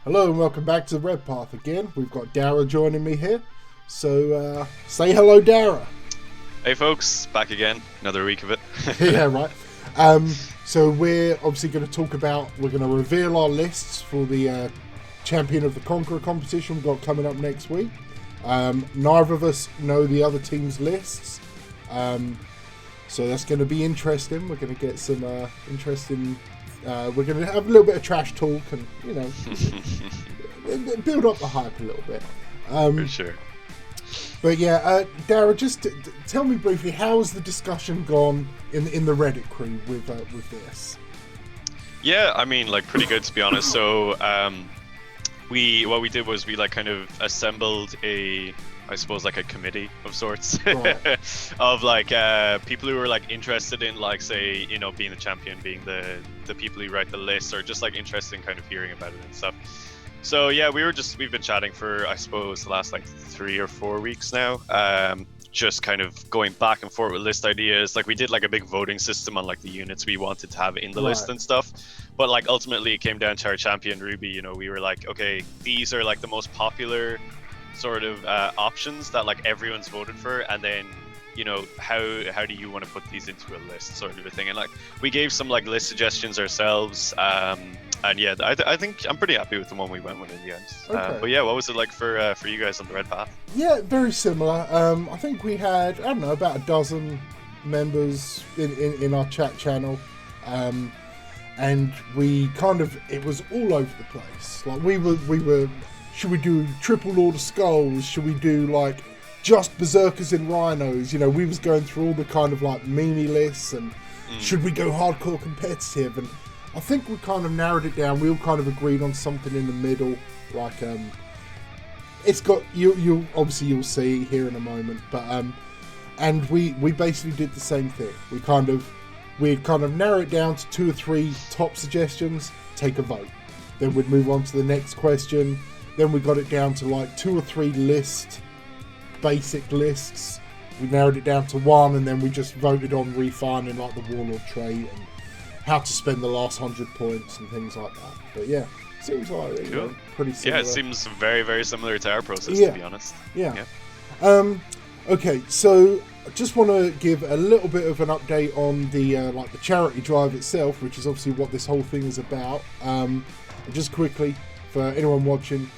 Hello and welcome back to Red Path again. We've got Dara joining me here. So say hello, Dara. Hey folks, back again. Another week of it. Yeah, right. So we're obviously going to talk about, we're going to reveal our lists for the Champion of the Conqueror competition we've got coming up next week. Neither of us know the other team's lists. So that's going to be interesting. We're going to get some interesting... we're going to have a little bit of trash talk and, you know, build up the hype a little bit. For sure. But yeah, Dara, just tell me briefly, how has the discussion gone in the Reddit crew with this? Yeah, I mean, like, pretty good to be honest. So, what we did was we like kind of assembled I suppose like a committee of sorts Right. of like people who were like interested in like, say, you know, being the champion, being the people who write the lists, or just like interested in kind of hearing about it and stuff. So yeah, we've been chatting for, I suppose, the last like 3 or 4 weeks now, just kind of going back and forth with list ideas. Like we did like a big voting system on like the units we wanted to have in the list and stuff, but like ultimately it came down to our champion Ruby. You know, we were like, okay, these are like the most popular sort of options that like everyone's voted for, and then, you know, how do you want to put these into a list, sort of a thing. And like we gave some like list suggestions ourselves, and yeah, I think I'm pretty happy with the one we went with in the end. Okay. But yeah, what was it like for you guys on the Red Path? Yeah, very similar. I think we had, I don't know, about a dozen members in our chat channel, and we kind of, it was all over the place. Like we were, should we do triple Lord of Skulls? Should we do like just Berserkers and Rhinos? You know, we was going through all the kind of like meme lists, and should we go hardcore competitive? And I think we kind of narrowed it down. We all kind of agreed on something in the middle. Like, it's got, you obviously you'll see here in a moment, but and we basically did the same thing. We kind of narrow it down to 2 or 3 top suggestions, take a vote. Then we'd move on to the next question. Then we got it down to like 2 or 3 basic lists. We narrowed it down to 1, and then we just voted on refining like the Warlord trait and how to spend the last 100 points and things like that. But yeah, seems like Cool. You know, pretty similar. Yeah, it seems very, very similar to our process, Yeah. to be honest. Yeah. Okay, so I just want to give a little bit of an update on the like the charity drive itself, which is obviously what this whole thing is about. Just quickly, for anyone watching,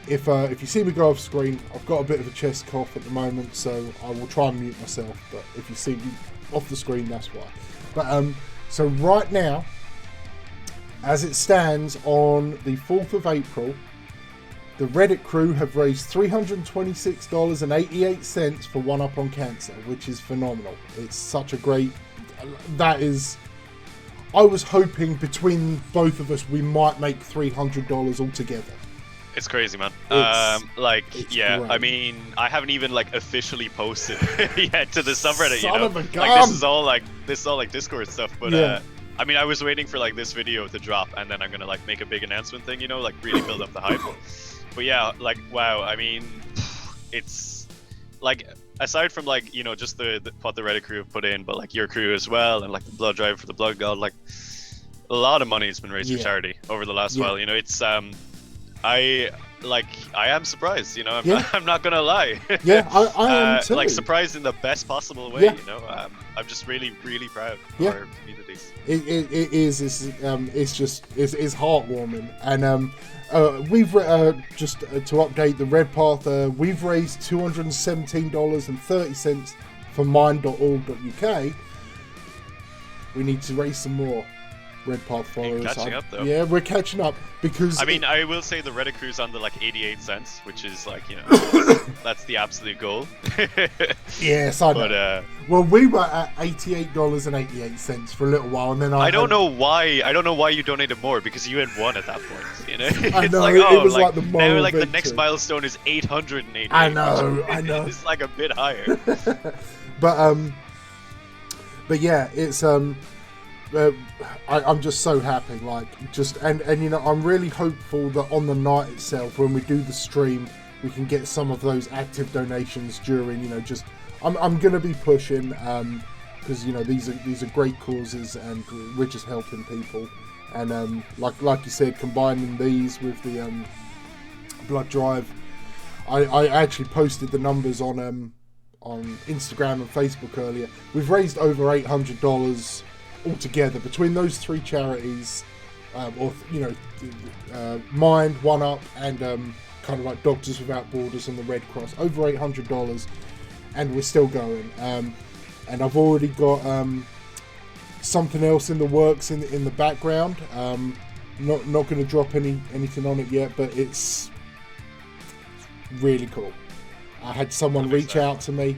if you see me go off screen, I've got a bit of a chest cough at the moment, so I will try and mute myself. But if you see me off the screen, that's why. But so right now, as it stands on the 4th of April, the Reddit crew have raised $326.88 for One Up on Cancer, which is phenomenal. It's such a great... That is... I was hoping between both of us we might make $300 altogether. It's crazy, man. It's Yeah, great. I mean, I haven't even like officially posted yet to the subreddit. Son You know, of a like gun. this is all like Discord stuff. But Yeah. I mean, I was waiting for like this video to drop, and then I'm gonna like make a big announcement thing. You know, like really build up the hype. But yeah, like wow. I mean, it's like, aside from like, you know, just the what the Reddit crew have put in, but like your crew as well, and like the blood drive for the blood god, like a lot of money has been raised for charity over the last while. You know, it's I am surprised, you know. I'm not gonna lie. Yeah, I am too. Like surprised in the best possible way, Yeah. you know. I'm just really, really proud of Yeah. our communities. It is. It's heartwarming, and we've just to update the Red Path. We've raised $217.30 for mind.org.uk. We need to raise some more Red Path followers. Catching up, though. Yeah, we're catching up because I mean, I will say the Reddit crew's on the like 88 cents, which is like, you know, that's the absolute goal. yes, I know. But well, we were at $88.88 for a little while, and then I don't know why you donated more, because you had won at that point. You know, I it's know, like, it was like the now moral like the victory. next milestone is 888. I know. It's like a bit higher. But yeah, it's I'm just so happy, like, just and you know, I'm really hopeful that on the night itself, when we do the stream, we can get some of those active donations during, you know, just I'm gonna be pushing because these are great causes, and we're just helping people. And like you said, combining these with the blood drive, I actually posted the numbers on Instagram and Facebook earlier. We've raised over $800 altogether between those three charities, mine, One Up, and kind of like Doctors Without Borders and the Red Cross. Over $800, and we're still going. And I've already got something else in the works in the background. Not going to drop anything on it yet, but it's really cool. I had someone reach out to me,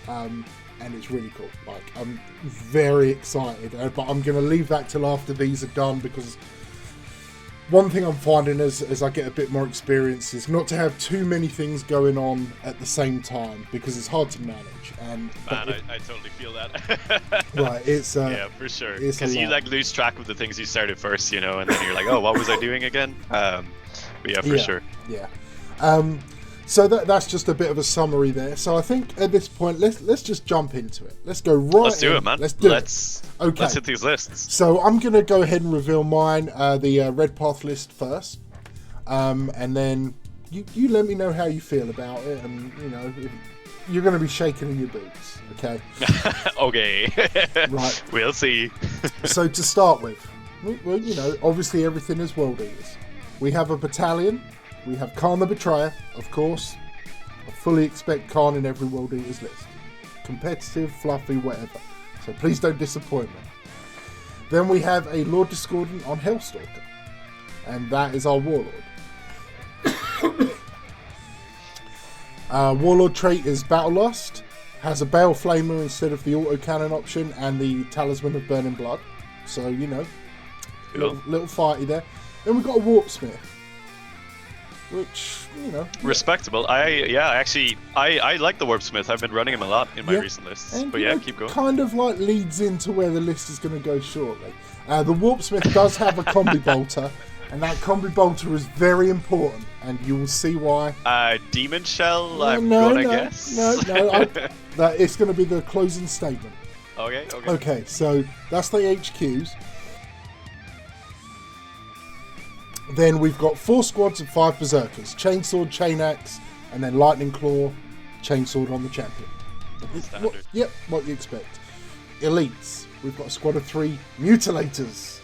and it's really cool. Like, I'm very excited, but I'm going to leave that till after these are done, because one thing I'm finding as I get a bit more experience is not to have too many things going on at the same time, because it's hard to manage. And I totally feel that. Right, it's yeah, for sure. Because you like lose track of the things you started first, and then you're like, oh, what was I doing again? But yeah, for sure. Yeah. So that's just a bit of a summary there. So I think at this point, let's just jump into it. Let's go right. Let's do it, man. Let's hit these lists. So I'm gonna go ahead and reveal mine, the Red Path list first, and then you let me know how you feel about it, and you're gonna be shaking in your boots, okay? Okay. Right. We'll see. So to start with, well, obviously everything is World Eaters. We have a battalion. We have Khan the Betrayer, of course. I fully expect Khan in every World Eaters list. Competitive, fluffy, whatever. So please don't disappoint me. Then we have a Lord Discordant on Hellstalker. And that is our Warlord. Warlord trait is Battle Lust. Has a Bale Flamer instead of the autocannon option, and the Talisman of Burning Blood. So, little fighty there. Then we've got a Warpsmith, which, respectable. I like the Warpsmith. I've been running him a lot in my recent lists. And, but keep going. Kind of like leads into where the list is going to go shortly. The Warpsmith does have a combi bolter, and that combi bolter is very important, and you will see why. Demon Shell, I'm gonna guess. No, that it's going to be the closing statement. Okay. Okay, so that's the HQs. Then we've got 4 squads of 5 berserkers: Chainsword, Chain Axe, and then Lightning Claw, Chainsword on the champion. Standard. What you expect. Elites, we've got a squad of 3 Mutilators.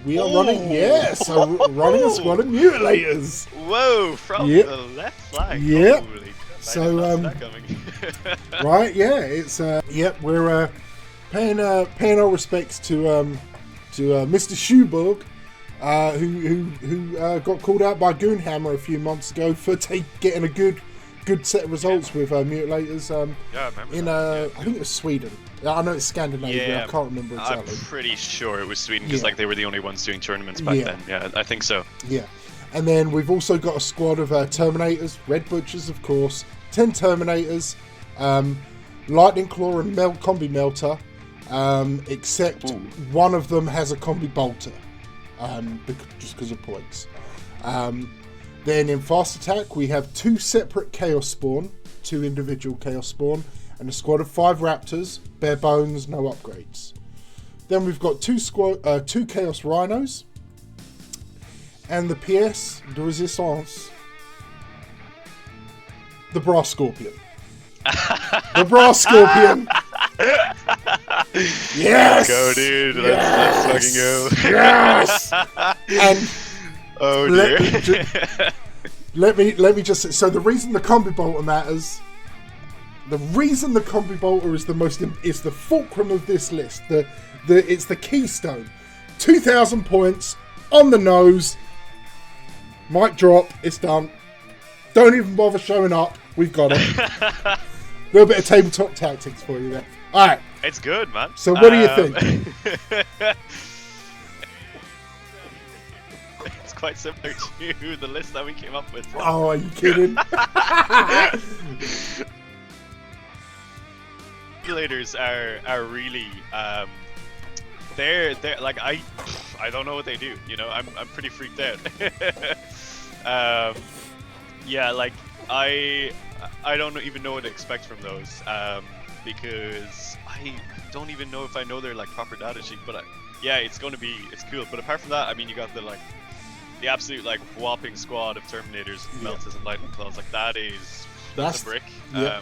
We are running a squad of Mutilators. Whoa, from the left flank. Yep. Holy, so that coming. Right, yeah, it's we're paying our respects to Mr. Schuberg. Who got called out by Goonhammer a few months ago for getting a good set of results with Mutilators. I remember I think it was Sweden. I know it's Scandinavia. Yeah, I can't remember exactly. I'm pretty sure it was Sweden, because they were the only ones doing tournaments back then. Yeah, I think so. Yeah, and then we've also got a squad of Terminators, Red Butchers, of course, 10 Terminators, Lightning Claw and Combi Melter, except one of them has a Combi Bolter. Just because of points. Then in Fast Attack we have 2 separate Chaos Spawn, 2 individual Chaos Spawn, and a squad of 5 Raptors, bare bones, no upgrades. Then we've got 2 Chaos Rhinos, and the PS de Resistance, the Brass Scorpion. The Brass Scorpion. Yes! Go, dude. Let's fucking go. Yes! And oh dear. Let me just. So the reason the combi bolter matters. The reason the combi bolter is is the fulcrum of this list. It's the keystone. 2,000 points on the nose. Mic drop. It's done. Don't even bother showing up. We've got it. A little bit of tabletop tactics for you there. All right. It's good, man. So what do you think? It's quite similar to the list that we came up with. Oh, are you kidding? Simulators are really they're like I don't know what they do. I'm pretty freaked out. Yeah, like I don't even know what to expect from those, because don't even know if I know their like proper data sheet, but yeah, it's cool. But apart from that, I mean, you got the absolute like whopping squad of Terminators, Meltas, and Lightning Claws. Like that's a brick. Yeah.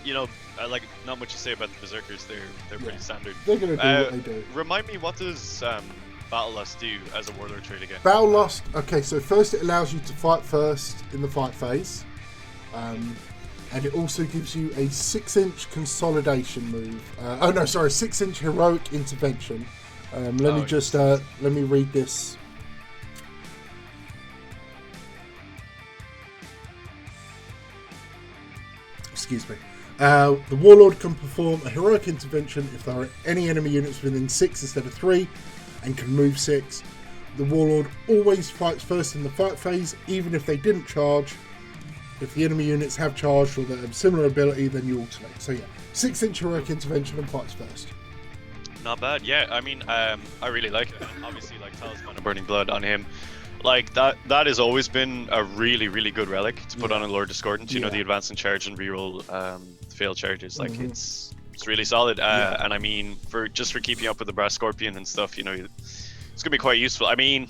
You know, like not much to say about the Berserkers. They're pretty standard. They're gonna do what they do. Remind me, what does Battle Lust do as a Warlord trait again? Battle Lust. Okay, so first it allows you to fight first in the fight phase, and it also gives you a 6-inch consolidation move. 6-inch heroic intervention. Let me read this. Excuse me. The Warlord can perform a heroic intervention if there are any enemy units within 6 instead of 3, and can move 6. The Warlord always fights first in the fight phase, even if they didn't charge. If the enemy units have charged or they have similar ability, then you alternate. So yeah, 6-inch heroic intervention and fights first. Not bad. Yeah, I mean, I really like it. And obviously, like Talisman of Burning Blood on him. Like that has always been a really, really good relic to put on a Lord Discordant. You know, the advance and charge and reroll failed charges. Like it's really solid. And I mean, for keeping up with the Brass Scorpion and stuff, you know, it's gonna be quite useful. I mean,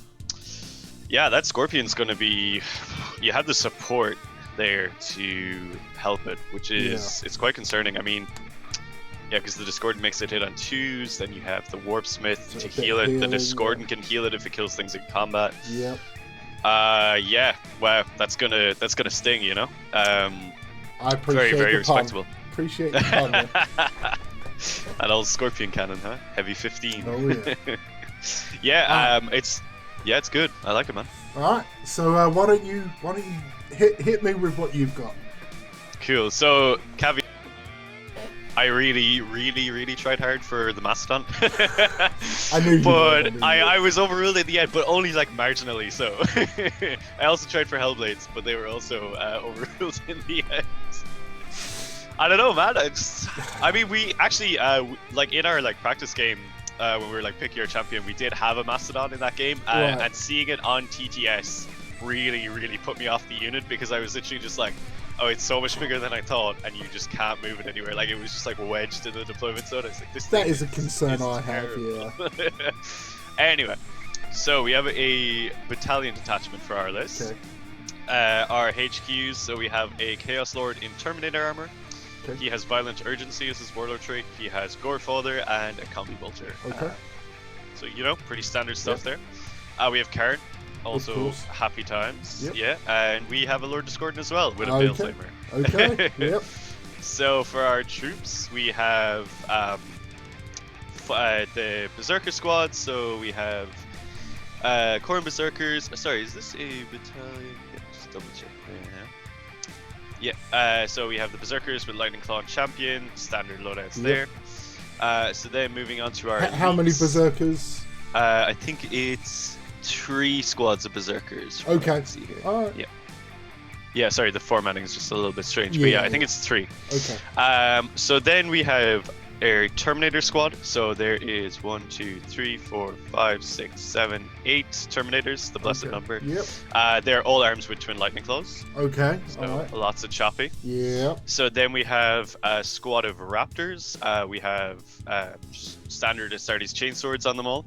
yeah, that Scorpion's gonna be. You have the support there to help it, which is it's quite concerning. I mean, yeah, because the Discordant makes it hit on 2s, then you have the Warp Smith to heal it. The Discordant can heal it if it kills things in combat. Yep. Yeah. Wow, that's gonna sting, you know. I appreciate very the respectable. Pun. Appreciate the pun. Yeah. An old Scorpion cannon, huh? Heavy 15. Oh yeah. Yeah. It's good. I like it, man. All right. So why don't you hit me with what you've got? Cool. So caveat. I really tried hard for the Mastodon. I knew you but would. I was overruled at the end, but only like marginally so. I also tried for Hellblades, but they were also overruled in the end. I don't know, man. I mean, we actually, like in our like practice game, when we were like pick your champion, we did have a Mastodon in that game, and seeing it on TTS really put me off the unit, because I was literally just like, oh, it's so much bigger than I thought, and you just can't move it anywhere. Like, it was just like wedged in the deployment zone. I was like, that is a concern I have, yeah. Anyway, so we have a battalion detachment for our list. Okay. Our HQs, so we have a Chaos Lord in Terminator armor. Okay. He has Violent Urgency as his Warlord trait. He has Gorefather and a Combi Bolter. Okay. So, you know, pretty standard stuff there. We have Karn. Also, happy times. Yep. Yeah, and we have a Lord Discordant as well with a Bale Flamer. Okay. Yep. So for our troops, we have the Berserker squad. So we have Core and Berserkers. Sorry, is this a battalion? Yeah, just double check there now. Yeah. So we have the Berserkers with Lightning Claw and Champion. Standard loadouts there. So then moving on to our. How many Berserkers? I think it's 3 squads of Berserkers. Okay. All right. Yeah. Yeah, sorry, the formatting is just a little bit strange. But yeah, I think it's 3. Okay. So then we have a Terminator squad. So there is 1, 2, 3, 4, 5, 6, 7, 8 Terminators, the blessed number. Yep. They're all arms with twin lightning claws. Okay. So all right. Lots of choppy. Yeah. So then we have a squad of Raptors. We have standard Astartes chainswords on them all.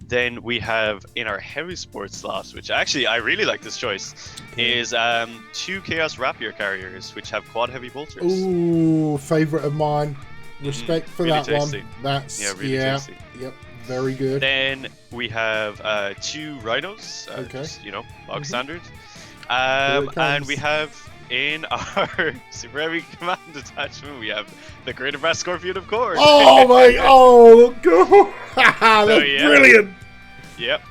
Then we have in our heavy sports slot, which actually I really like this choice, is 2 Chaos Rapier carriers, which have quad heavy bolters. Ooh, favorite of mine. Respect for really that tasty. one. That's really tasty. Yep, very good. Then we have 2 rhinos, just, you know, bog standard. And we have in our Super Heavy Command detachment, we have the Greater Brass Scorpion, of course. Oh my! Oh god! That's brilliant. Yep.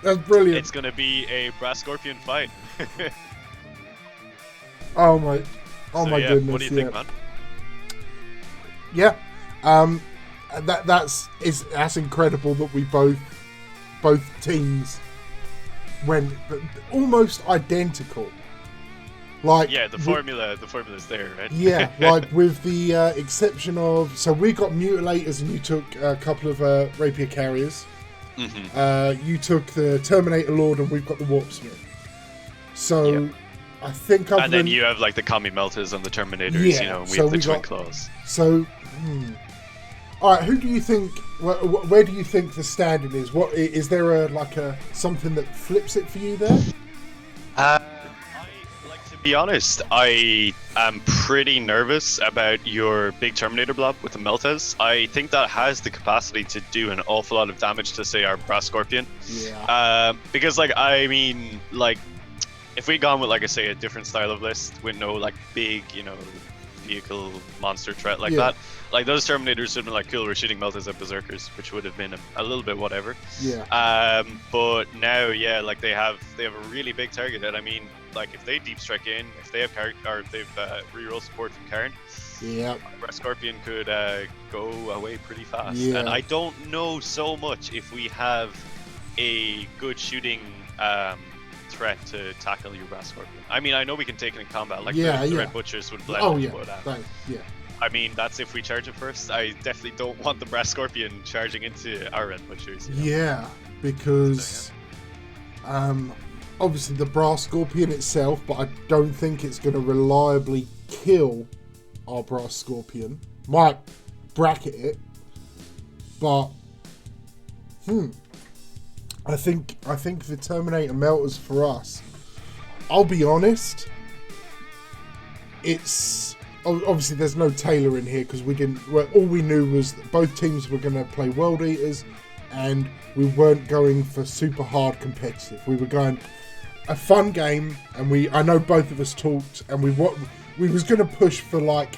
That's brilliant. It's gonna be a Brass Scorpion fight. Oh my! Oh my goodness! What do you think, man? Yeah. That's incredible that we both teams went almost identical. Like, yeah, the formula's there, right? Yeah, like with the exception of, so we got Mutilators and you took a couple of Rapier carriers. You took the Terminator Lord and we've got the Warp Smith. So I think and then you have like the Kami Melters and the Terminators, Yeah, you know, and we so have the we Twin got- Claws. So, all right. Who do you think? Where do you think the standing is? What is there something that flips it for you there? To be honest, I am pretty nervous about your big Terminator blob with the Meltas. I think that has the capacity to do an awful lot of damage to, say, our Brass Scorpion. Yeah. Because, like, I mean, like, if we'd gone with, like I say, a different style of list with no, like, big, you know, vehicle monster threat like that, like, those Terminators would have been like, cool, we're shooting Meltas at Berserkers, which would have been a little bit whatever. Yeah. But now, yeah, like, they have a really big target, and I mean, like, if they deep strike in, if they have reroll support from Karn, Yeah. Brass Scorpion could go away pretty fast. Yeah. And I don't know so much if we have a good shooting threat to tackle your Brass Scorpion. I mean, I know we can take it in combat, like the Red Butchers would blend. Oh yeah. But, yeah. I mean, that's if we charge it first. I definitely don't want the Brass Scorpion charging into our Red Butchers. You know? Yeah, because obviously the Brass Scorpion itself, but I don't think it's going to reliably kill our Brass Scorpion. Might bracket it, but I think the Terminator Melters for us, I'll be honest, it's obviously there's no Taylor in here because all we knew was that both teams were going to play World Eaters, and we weren't going for super hard competitive. We were going a fun game, and I know both of us talked, and we was going to push for like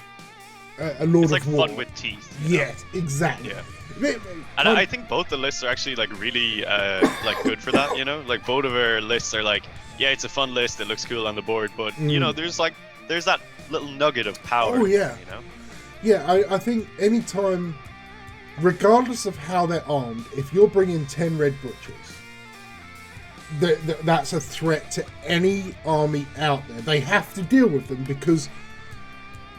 a Lord of War. It's like fun with teeth. Yes, exactly. Yeah. And I think both the lists are actually like really like good for that, you know? Like both of our lists are like, yeah, it's a fun list, it looks cool on the board, but you know, there's that little nugget of power. Oh yeah. You know? Yeah, I think anytime, regardless of how they're armed, if you're bringing 10 Red Butchers, that's a threat to any army out there. They have to deal with them because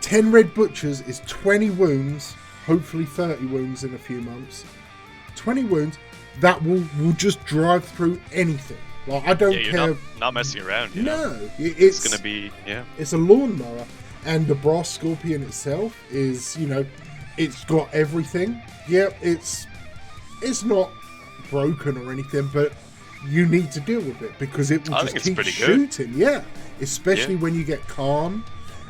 10 Red Butchers is 20 wounds, hopefully 30 wounds in a few months. 20 wounds that will just drive through anything. Like, I don't care. You're not messing around. You know? It's going to be, it's a lawnmower. And the Brass Scorpion itself is, you know, it's got everything. Yeah, it's not broken or anything, but you need to deal with it because it will just keep shooting. Good. Yeah, especially when you get Khan.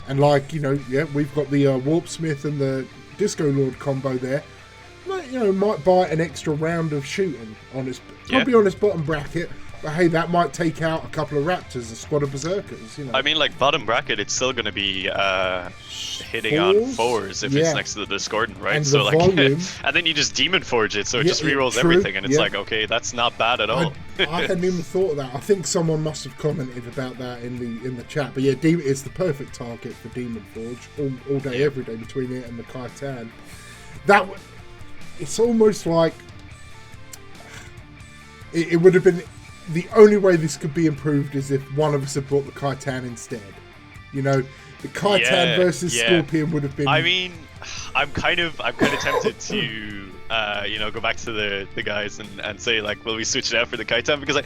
And like, you know, we've got the Warpsmith and the Disco Lord combo there. You know, might buy an extra round of shooting on his, probably on his bottom bracket. But hey, that might take out a couple of Raptors, a squad of Berserkers, you know. I mean, like, bottom bracket, it's still going to be hitting on 4s if it's next to the Discordant, right? And so, like, volume, and then you just Demon Forge it, so it just rerolls everything, and it's like, okay, that's not bad at all. I hadn't even thought of that. I think someone must have commented about that in the chat. But yeah, it's the perfect target for Demon Forge all day, every day between it and the Kaitan. It's almost like it would have been. The only way this could be improved is if one of us had brought the Kaitan instead. You know, the Kaitan versus Scorpion would have been. I mean, I'm kind of tempted to, you know, go back to the guys and say like, will we switch it out for the Kaitan? Because I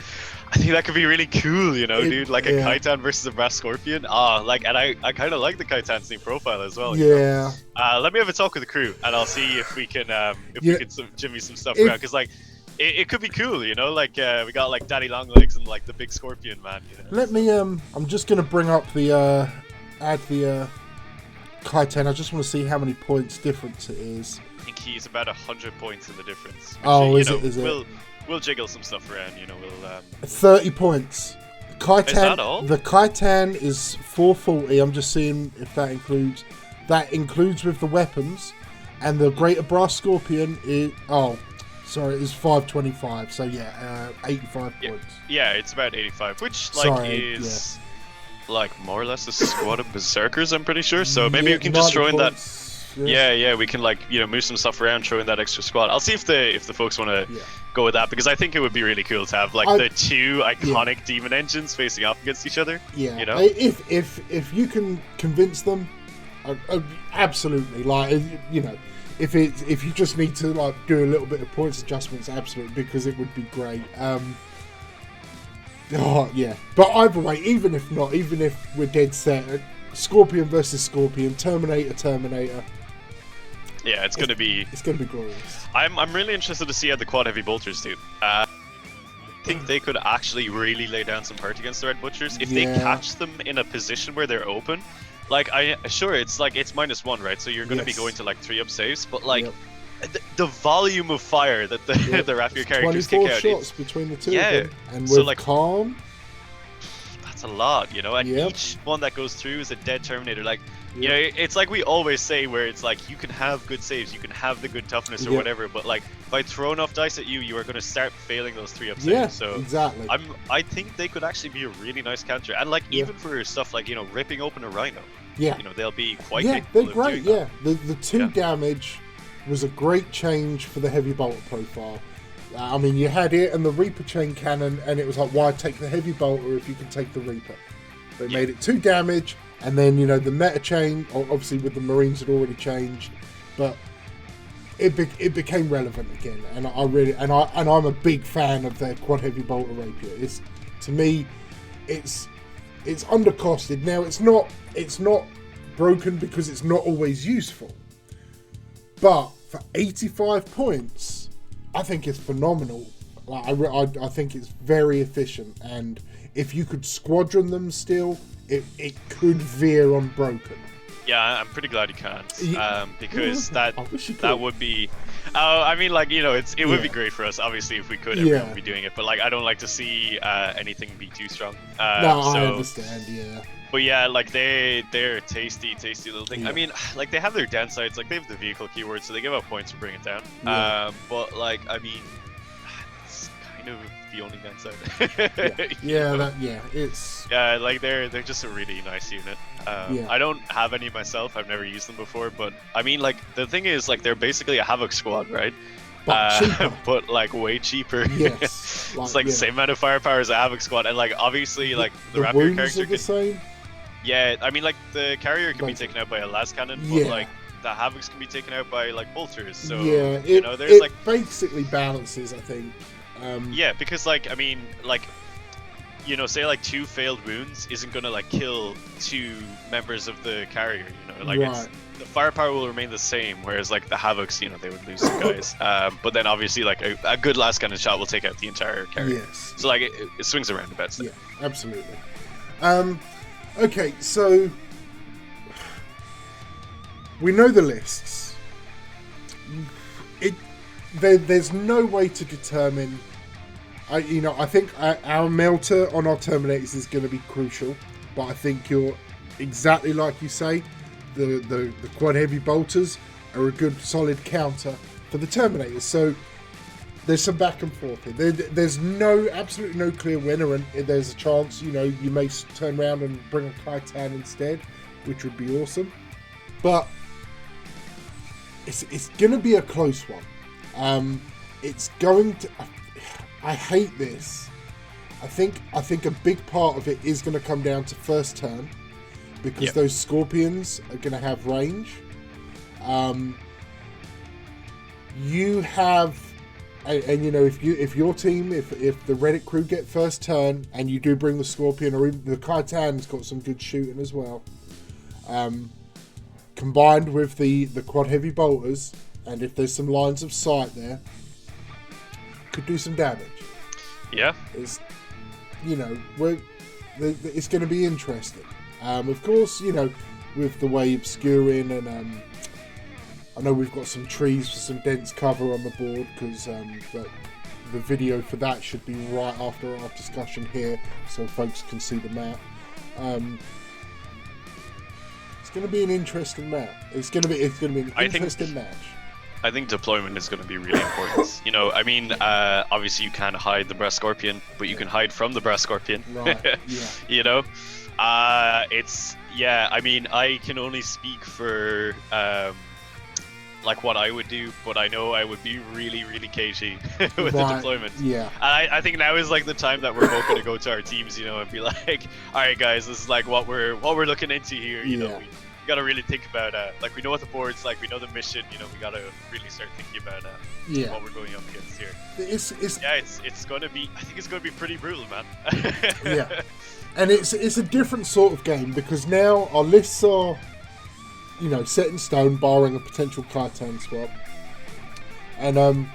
think that could be really cool, you know, dude. Like a Kaitan versus a Brass Scorpion. Like, and I kind of like the Kaitan's new profile as well. You know? Let me have a talk with the crew, and I'll see if we can we can jimmy some stuff around. Because like. It could be cool, you know, like we got like Daddy Longlegs and like the big Scorpion man. You know? Let me I'm just gonna bring up the add the Kaitan. I just want to see how many points difference it is. I think he's about 100 points in the difference. Which, is it? We'll jiggle some stuff around, you know. We'll 30 points. The Kaitan, is that all? The Kaitan is 440. I'm just seeing if that includes with the weapons, and the Greater Brass Scorpion is Sorry, it was 525, so 85 points. Yeah, it's about 85, which is like more or less a squad of Berserkers, I'm pretty sure. So maybe we can just throw in that. Yeah, we can like, you know, move some stuff around, throw in that extra squad. I'll see if the folks want to go with that, because I think it would be really cool to have like the two iconic demon engines facing off against each other. Yeah, you know, if you can convince them, absolutely. Like, you know. If you just need to like do a little bit of points adjustments, absolutely, because it would be great. Oh yeah, but either way, even if not, even if we're dead set, Scorpion versus Scorpion, Terminator. Yeah, it's gonna be glorious. I'm really interested to see how the quad heavy bolters do. I think they could actually really lay down some hurt against the Red Butchers if they catch them in a position where they're open. Like sure, it's like it's -1, right? So you're gonna be going to like 3-up saves, but like the volume of fire that the Rapier characters kick out. 24 shots between the two of them, and with so like calm. That's a lot, you know, and each one that goes through is a dead Terminator. Like, you know, it's like we always say, where it's like you can have good saves, you can have the good toughness or whatever, but like if I throw enough dice at you, you are going to start failing those 3-up saves. So exactly. I think they could actually be a really nice counter, and like even for stuff like, you know, ripping open a Rhino. You know, they'll be quite capable they're great. The 2 damage was a great change for the heavy bolter profile. I mean, you had it and the Reaper chain cannon, and it was like, why take the heavy bolter if you can take the Reaper? They made it 2 damage, and then, you know, the meta chain, obviously with the Marines had already changed, but it became relevant again. And I'm a big fan of their quad heavy bolter rapier. It's, to me, it's undercosted. Now it's not broken because it's not always useful, but for 85 points. I think it's phenomenal. Like, I think it's very efficient, and if you could squadron them still, it could veer on broken. Yeah, I'm pretty glad you can't, because that would be. I mean, like, you know, it would be great for us, obviously, if we could. Everyone would be doing it, but like, I don't like to see anything be too strong. I understand. Yeah. But yeah, like they're tasty little thing. I mean, like they have their downsides. Like they have the vehicle keyword, so they give out points for bringing it down. But like, I mean, it's kind of the only downside. It's like they're just a really nice unit. I don't have any myself. I've never used them before, but I mean, like the thing is, like they're basically a Havoc squad, right? But like way cheaper. Yes, it's like the same amount of firepower as a Havoc squad, and like obviously like the Rapier character can. Same? Yeah, I mean, like the carrier can be taken out by a las cannon, but like the Havocs can be taken out by like bolters. So you know, there's like basically balances, I think. Yeah, because like I mean, like, you know, say like 2 failed wounds isn't gonna like kill 2 members of the carrier. You know, like it's, the firepower will remain the same, whereas like the Havocs, you know, they would lose some guys. But then obviously like a good las cannon shot will take out the entire carrier. Yes. So like it swings around a bit. So. Yeah, absolutely. Okay, so we know the lists. There's no way to determine. I think our melter on our Terminators is going to be crucial, but I think you're exactly like you say. The quad heavy bolters are a good solid counter for the Terminators. So there's some back and forth here. There's absolutely no clear winner, and there's a chance, you know, you may turn around and bring a Kaitan instead, which would be awesome. But it's going to be a close one. It's going to. I hate this. I think a big part of it is going to come down to first turn, because those Scorpions are going to have range. You have. And you know, if your team, if the Reddit crew get first turn and you do bring the Scorpion, or even the Kaitan's got some good shooting as well, combined with the quad heavy bolters, and if there's some lines of sight there, could do some damage. Yeah, it's, you know, it's going to be interesting. Of course, you know, with the way obscuring, and I know we've got some trees for some dense cover on the board, because the video for that should be right after our discussion here, so folks can see the map. It's going to be an interesting map. It's going to be an interesting match. I think deployment is going to be really important. You know, I mean, obviously you can't hide the Brass Scorpion, but you can hide from the Brass Scorpion. Right. Yeah. You know, I mean, I can only speak for like what I would do, but I know I would be really, really cagey with the deployment. Yeah. And I think now is like the time that we're both going to go to our teams, you know, and be like, all right, guys, this is like what we're looking into here. You know, gotta really think about like we know what the board's like, we know the mission. You know, we gotta really start thinking about what we're going up against here. It's gonna be. I think it's gonna be pretty brutal, man. Yeah, and it's a different sort of game because now our lists are, you know, set in stone, barring a potential Kaitan swap, and oh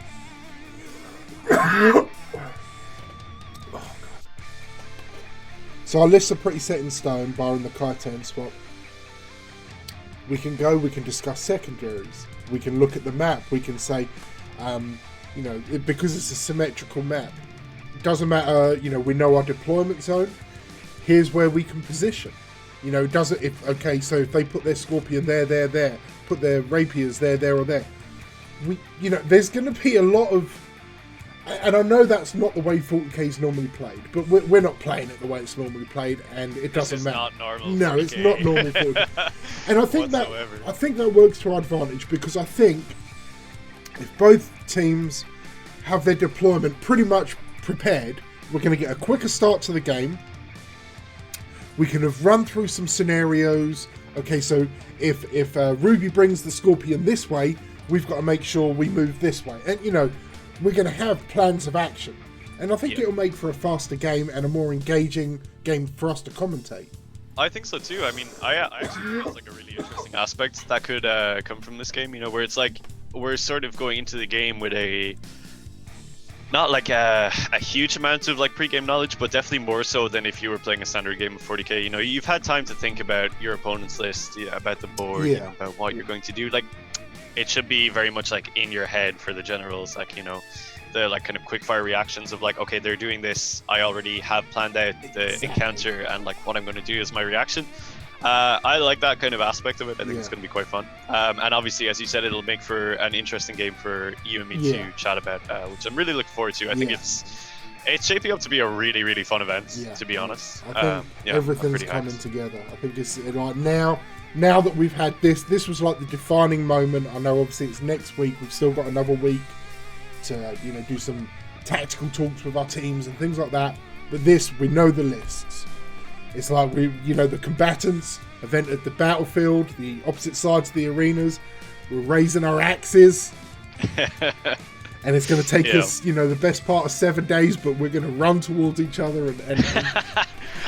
god. So our lists are pretty set in stone, barring the Kaitan swap. We can discuss secondaries. We can look at the map. We can say, you know, because it's a symmetrical map, it doesn't matter, you know, we know our deployment zone. Here's where we can position. You know, so if they put their Scorpion there, put their Rapiers there or there. You know, there's going to be a lot of, and I know that's not the way 40k is normally played, but we're not playing it the way it's normally played, and it doesn't matter. Not normal. No, 40K. it's not normal 40k. And I think that works to our advantage because I think if both teams have their deployment pretty much prepared, we're going to get a quicker start to the game. We can have run through some scenarios. Okay, so if Ruby brings the Scorpion this way, we've got to make sure we move this way, and you know, we're going to have plans of action, and I think it'll make for a faster game and a more engaging game for us to commentate. I think so too. I mean, I actually think it's like a really interesting aspect that could come from this game. You know, where it's like we're sort of going into the game with not like a huge amount of like pre-game knowledge, but definitely more so than if you were playing a standard game of 40k. You know, you've had time to think about your opponent's list, about the board, you know, about what you're going to do. Like, it should be very much like in your head for the generals, like, you know, the like kind of quick fire reactions of like, okay, they're doing this, I already have planned out the encounter and like what I'm going to do is my reaction. I like that kind of aspect of it. I think it's going to be quite fun. And obviously, as you said, it'll make for an interesting game for you and me to chat about, which I'm really looking forward to. I think it's shaping up to be a really, really fun event, to be honest. I think everything's coming together. I think it's like now that we've had this was like the defining moment. I know obviously it's next week. We've still got another week to, you know, do some tactical talks with our teams and things like that. But this, we know the lists. It's like the combatants have entered the battlefield, the opposite sides of the arenas. We're raising our axes. And it's going to take us, you know, the best part of 7 days, but we're going to run towards each other and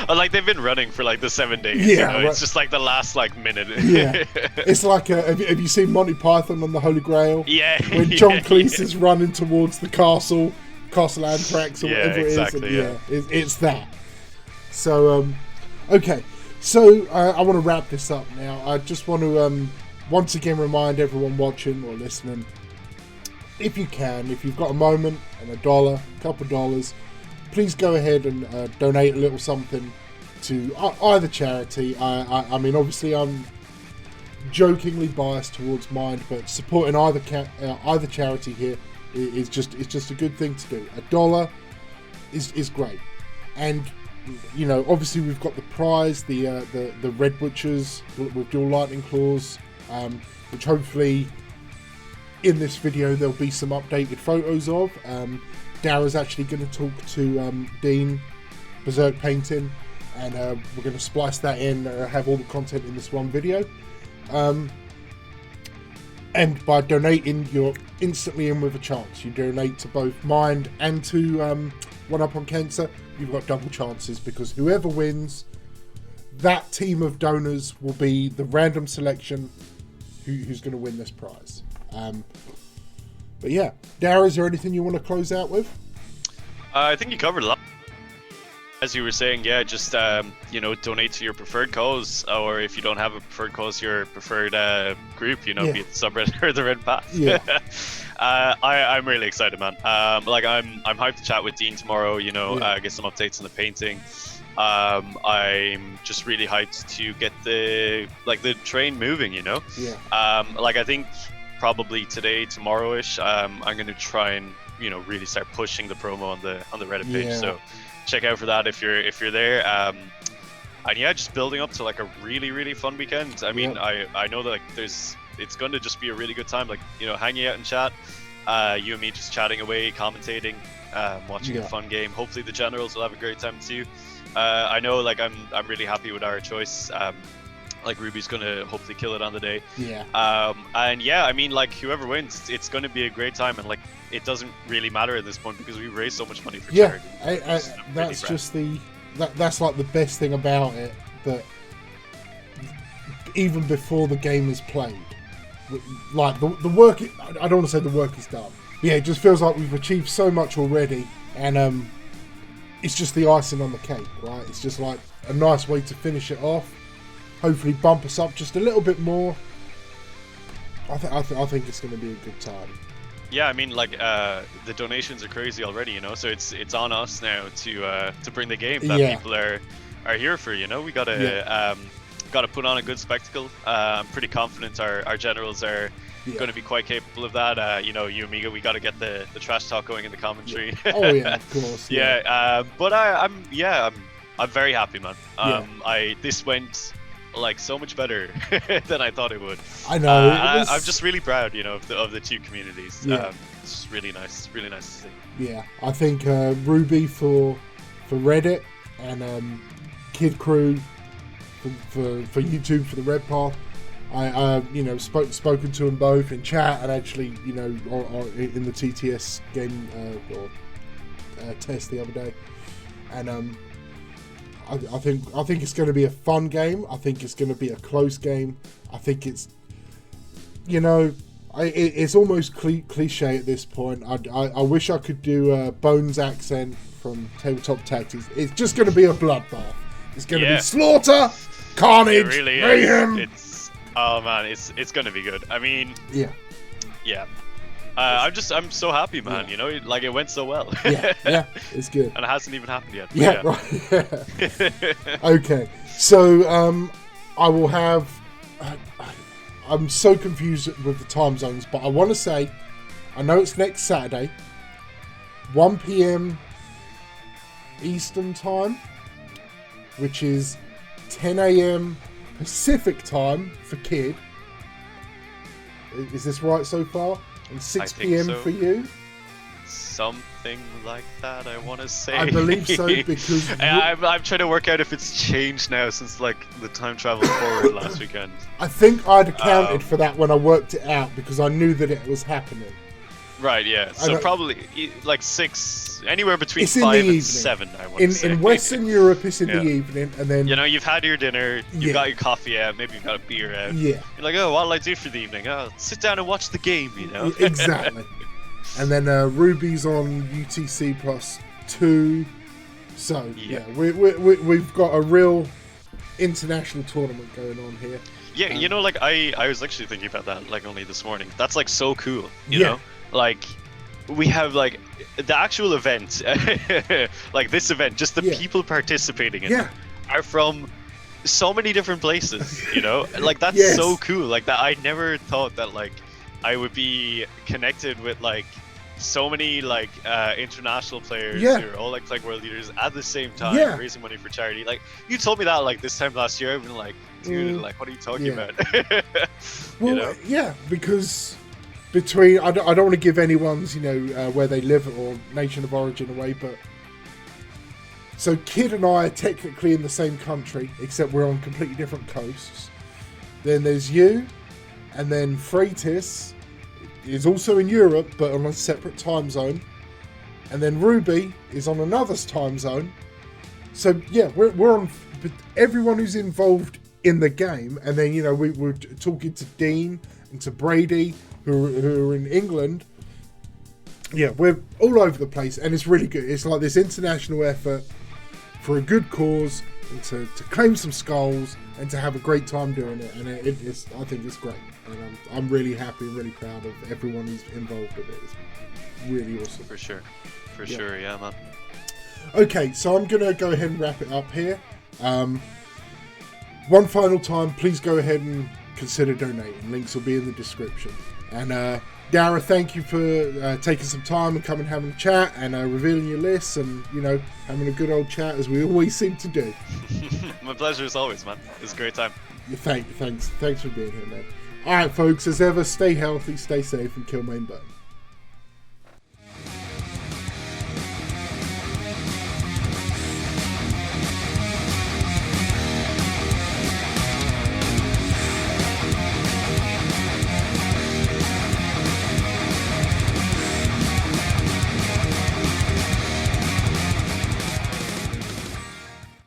like they've been running for like the 7 days. Yeah, you know? It's just like the last like minute. Yeah, it's like have you seen Monty Python on the Holy Grail? Yeah, when John Cleese is running towards the Castle Anthrax or whatever it is. And, it's that. So okay, so I want to wrap this up now. I just want to once again remind everyone watching or listening, if you can, if you've got a moment and a couple of dollars, please go ahead and donate a little something to either charity. I mean, obviously, I'm jokingly biased towards Mind, but supporting either charity here is just a good thing to do. $1 is great, and you know, obviously, we've got the prize, the Red Butchers with dual lightning claws, which hopefully in this video there'll be some updated photos of. Dara's actually going to talk to Dean, Berserk Painting, and we're going to splice that in, have all the content in this one video. And by donating, you're instantly in with a chance. You donate to both Mind and to One Up on Cancer, you've got double chances, because whoever wins, that team of donors will be the random selection who's going to win this prize. But yeah, Dara, is there anything you want to close out with? I think you covered a lot. As you were saying, yeah, just you know, donate to your preferred cause, or if you don't have a preferred cause, your preferred group, you know, be it the subreddit or the Red Path. Yeah. I'm really excited, man. Like I'm hyped to chat with Dean tomorrow. You know, get some updates on the painting. I'm just really hyped to get the train moving. You know. Yeah. Like I think probably today, tomorrow-ish, I'm gonna try and, you know, really start pushing the promo on the Reddit page. So check out for that if you're there. And yeah, just building up to like a really, really fun weekend. I mean, I know that like it's going to just be a really good time, like, you know, hanging out and chat, you and me just chatting away, commentating, watching a fun game. Hopefully the generals will have a great time too. I know, like, I'm really happy with our choice. Like Ruby's gonna hopefully kill it on the day. Yeah. And yeah, I mean, like whoever wins, it's gonna be a great time, and like it doesn't really matter at this point because we raised so much money for charity. That's just that's like the best thing about it, that even before the game is played, like the work, I don't want to say the work is done. Yeah, it just feels like we've achieved so much already, and it's just the icing on the cake, right? It's just like a nice way to finish it off. Hopefully bump us up just a little bit more. I think it's going to be a good time. Yeah, I mean, like the donations are crazy already, you know. So it's on us now to bring the game that people are here for. You know, we gotta put on a good spectacle. I'm pretty confident our generals are going to be quite capable of that. You know, you Amiga, we got to get the trash talk going in the commentary. Oh yeah, of course. But I'm very happy, man. This went like so much better than I thought it would. I know. I'm just really proud, you know, of the two communities. Yeah. It's really nice to see. Yeah, I think Ruby for Reddit and Kid Crew for YouTube for the Red Path. I you know, spoken to them both in chat and actually, you know, in the TTS game test the other day, and I think it's going to be a fun game. I think it's going to be a close game. I think it's, you know, it's almost cliche at this point. I wish I could do Bones' accent from Tabletop Tactics. It's just going to be a bloodbath. It's going to be slaughter, carnage, mayhem. Oh man, it's going to be good. I mean, yeah. I'm so happy, man. Yeah. You know, like it went so well. yeah, it's good. And it hasn't even happened yet. Yeah, right. Yeah. Okay, so I will have. I'm so confused with the time zones, but I want to say, I know it's next Saturday, 1 p.m. Eastern time, which is 10 a.m. Pacific time for Kid. Is this right so far? And 6 p.m. for you? Something like that, I want to say. I believe so, because... I'm trying to work out if it's changed now since, like, the time travel forward last weekend. I think I'd accounted for that when I worked it out, because I knew that it was happening. Right, yeah. So probably, like, 6... Anywhere between 5 and 7, I want to say. In Western Europe, it's in the evening, and then... You know, you've had your dinner, you've got your coffee out, maybe you've got a beer out. Yeah. You're like, oh, what'll I do for the evening? Oh, sit down and watch the game, you know? Exactly. And then Ruby's on UTC plus 2. So, we've got a real international tournament going on here. Yeah, you know, like, I was actually thinking about that, like, only this morning. That's, like, so cool, you know? Like... We have like the actual event, like this event, just the people participating in it are from so many different places, you know? Like that's so cool. Like that, I never thought that like I would be connected with like so many like international players who are all like playing world leaders at the same time, raising money for charity. Like you told me that like this time last year, I've been like, dude, like what are you talking about? Well, you know? Yeah, because. Between I don't want to give anyone's where they live or nation of origin away, but so Kid and I are technically in the same country, except we're on completely different coasts. Then there's you, and then Freitas is also in Europe, but on a separate time zone. And then Ruby is on another time zone. So yeah, we're on everyone who's involved in the game, and then we're talking to Dean and to Brady. Who are in England. Yeah, we're all over the place, and it's really good. It's like this international effort for a good cause, and to claim some skulls, and to have a great time doing it. And I think it's great. And I'm really happy and really proud of everyone who's involved with it. It's really awesome. For sure, yeah, man. Okay, so I'm going to go ahead and wrap it up here. One final time, please go ahead and consider donating. Links will be in the description. And Dara, thank you for taking some time and coming and having a chat and revealing your lists and having a good old chat as we always seem to do. My pleasure as always, man. It was a great time. Thanks for being here, man. All right, folks. As ever, stay healthy, stay safe, and kill main bone.